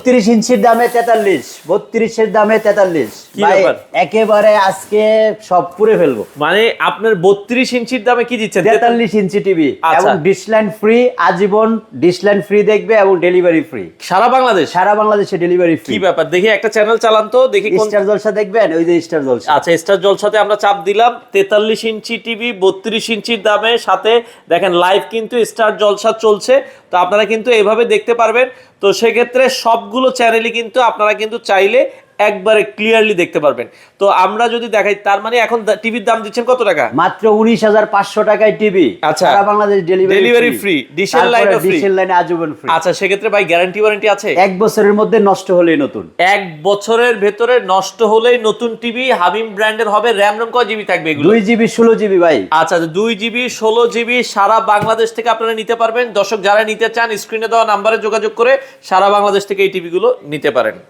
32 ইঞ্চির দামে 43, 32 এর দামে 43 কি ভাই ব্যাপার? একেবারে আজকে সব পুরে ফেলবো। মানে আপনার 32 ইঞ্চির দামে কি দিচ্ছেন? 43 ইঞ্চি টিভি আচ্ছা। এবং ডিশলাইন ফ্রি, আজীবন ডিশলাইন ফ্রি দেখবে এবং ডেলিভারি ফ্রি। সারা বাংলাদেশ? সারা বাংলাদেশে ডেলিভারি ফ্রি। কি ব্যাপার, দেখি একটা চ্যানেল চালান তো, দেখি কোন। স্টার জলসা দেখবেন, ওই যে স্টার জলসা। আচ্ছা, স্টার জলসাতে আমরা চাপ দিলাম 43 ইঞ্চি টিভি 32 ইঞ্চির দামে, সাথে দেখেন লাইভ কিন্তু স্টার জলসা চলছে। তো আপনারা কিন্তু এভাবে দেখতে পারবেন। তো সেক্ষেত্রে সবগুলো চ্যানেলই কিন্তু আপনারা কিন্তু চাইলে একবারে ক্লিয়ারলি দেখতে পারবেন। তো আমরা যদি দেখাই, তার মানে এখন টিভির দাম দিচ্ছেন কত টাকা? মাত্র 19,500 টাকায় টিভি। আচ্ছা। সারা বাংলাদেশ ডেলিভারি ফ্রি, ডিশের লাইনও ফ্রি। ডিশের লাইনে আজীবন ফ্রি। আচ্ছা, সেক্ষেত্রে ভাই গ্যারান্টি ওয়ারেন্টি আছে? 1 বছরের মধ্যে নষ্ট হলেই নতুন। 1 বছরের ভেতরে নষ্ট হলেই নতুন টিভি। হাবিম ব্র্যান্ডের হবে। র্যাম রম কয় জিবি থাকবে এগুলো? 2 জিবি 16 জিবি ভাই। আচ্ছা, 2 জিবি 16 জিবি সারা বাংলাদেশ থেকে আপনারা নিতে পারবেন। দর্শক যারা নিতে চান স্ক্রিনে দেওয়া নাম্বারে যোগাযোগ করে সারা বাংলাদেশ থেকে এই টিভি গুলো নিতে পারেন।